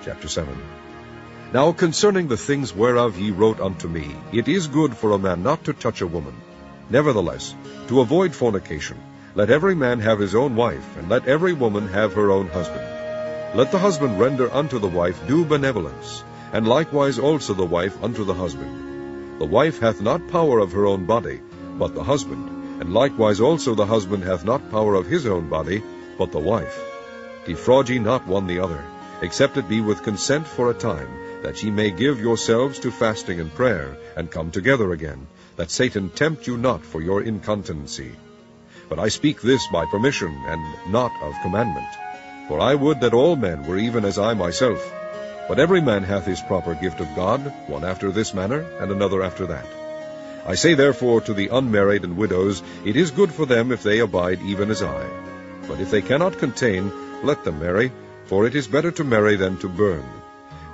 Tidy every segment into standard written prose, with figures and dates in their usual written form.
Chapter 7. Now concerning the things whereof ye wrote unto me, it is good for a man not to touch a woman. Nevertheless, to avoid fornication, let every man have his own wife, and let every woman have her own husband. Let the husband render unto the wife due benevolence, and likewise also the wife unto the husband. The wife hath not power of her own body, but the husband, and likewise also the husband hath not power of his own body, but the wife. Defraud ye not one the other, except it be with consent for a time, that ye may give yourselves to fasting and prayer, and come together again, that Satan tempt you not for your incontinency. But I speak this by permission, and not of commandment. For I would that all men were even as I myself. But every man hath his proper gift of God, one after this manner, and another after that. I say therefore to the unmarried and widows, it is good for them if they abide even as I. But if they cannot contain, let them marry, for it is better to marry than to burn.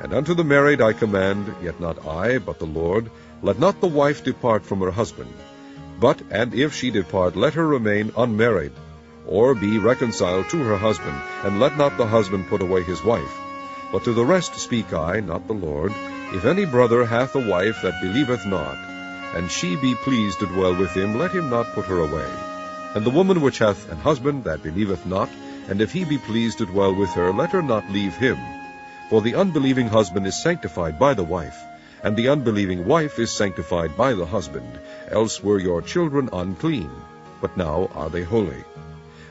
And unto the married I command, yet not I, but the Lord, let not the wife depart from her husband. But, and if she depart, let her remain unmarried, or be reconciled to her husband, and let not the husband put away his wife. But to the rest speak I, not the Lord, if any brother hath a wife that believeth not, and she be pleased to dwell with him, let him not put her away. And the woman which hath an husband that believeth not, and if he be pleased to dwell with her, let her not leave him. For the unbelieving husband is sanctified by the wife, and the unbelieving wife is sanctified by the husband, else were your children unclean, but now are they holy.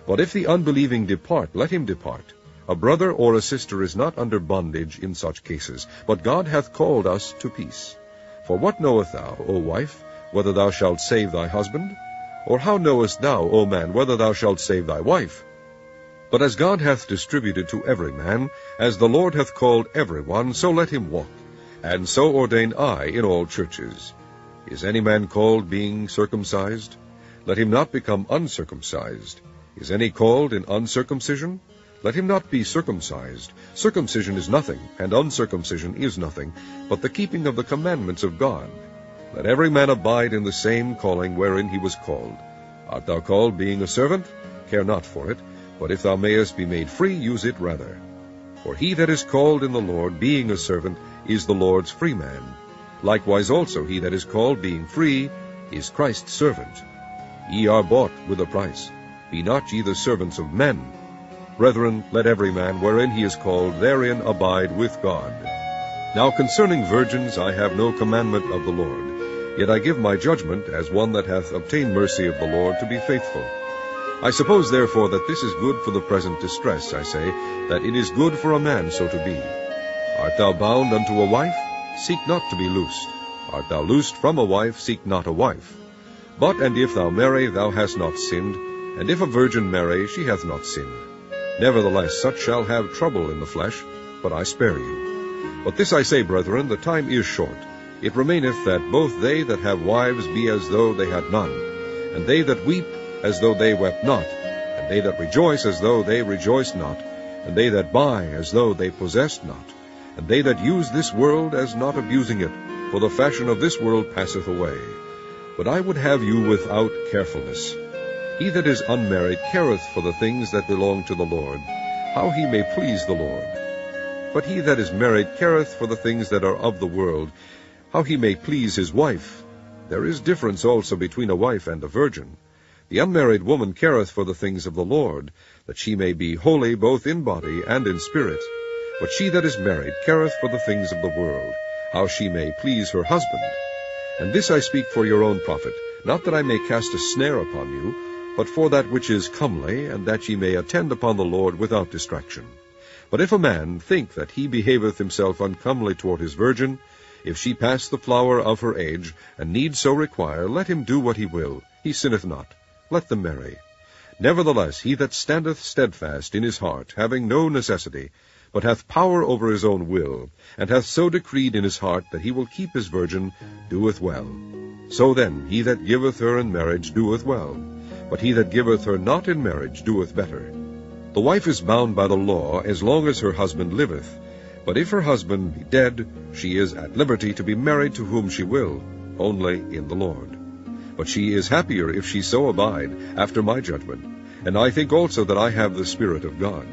But if the unbelieving depart, let him depart. A brother or a sister is not under bondage in such cases, but God hath called us to peace. For what knowest thou, O wife, whether thou shalt save thy husband? Or how knowest thou, O man, whether thou shalt save thy wife? But as God hath distributed to every man, as the Lord hath called every one, so let him walk. And so ordain I in all churches. Is any man called being circumcised? Let him not become uncircumcised. Is any called in uncircumcision? Let him not be circumcised. Circumcision is nothing, and uncircumcision is nothing, but the keeping of the commandments of God. Let every man abide in the same calling wherein he was called. Art thou called being a servant? Care not for it, but if thou mayest be made free, use it rather. For he that is called in the Lord, being a servant, is the Lord's free man. Likewise also he that is called being free, is Christ's servant. Ye are bought with a price. Be not ye the servants of men. Brethren, let every man, wherein he is called, therein abide with God. Now concerning virgins I have no commandment of the Lord, yet I give my judgment, as one that hath obtained mercy of the Lord, to be faithful. I suppose therefore that this is good for the present distress, I say, that it is good for a man so to be. Art thou bound unto a wife? Seek not to be loosed. Art thou loosed from a wife? Seek not a wife. But, and if thou marry, thou hast not sinned, and if a virgin marry, she hath not sinned. Nevertheless, such shall have trouble in the flesh, but I spare you. But this I say, brethren, the time is short. It remaineth that both they that have wives be as though they had none, and they that weep as though they wept not, and they that rejoice as though they rejoiced not, and they that buy as though they possessed not, and they that use this world as not abusing it, for the fashion of this world passeth away. But I would have you without carefulness. He that is unmarried careth for the things that belong to the Lord, how he may please the Lord. But he that is married careth for the things that are of the world, how he may please his wife. There is difference also between a wife and a virgin. The unmarried woman careth for the things of the Lord, that she may be holy both in body and in spirit. But she that is married careth for the things of the world, how she may please her husband. And this I speak for your own profit, not that I may cast a snare upon you, but for that which is comely, and that ye may attend upon the Lord without distraction. But if a man think that he behaveth himself uncomely toward his virgin, if she pass the flower of her age, and need so require, let him do what he will, he sinneth not. Let them marry. Nevertheless, he that standeth steadfast in his heart, having no necessity, but hath power over his own will, and hath so decreed in his heart that he will keep his virgin, doeth well. So then, he that giveth her in marriage doeth well, but he that giveth her not in marriage doeth better. The wife is bound by the law as long as her husband liveth, but if her husband be dead, she is at liberty to be married to whom she will, only in the Lord. But she is happier if she so abide, after my judgment, and I think also that I have the Spirit of God.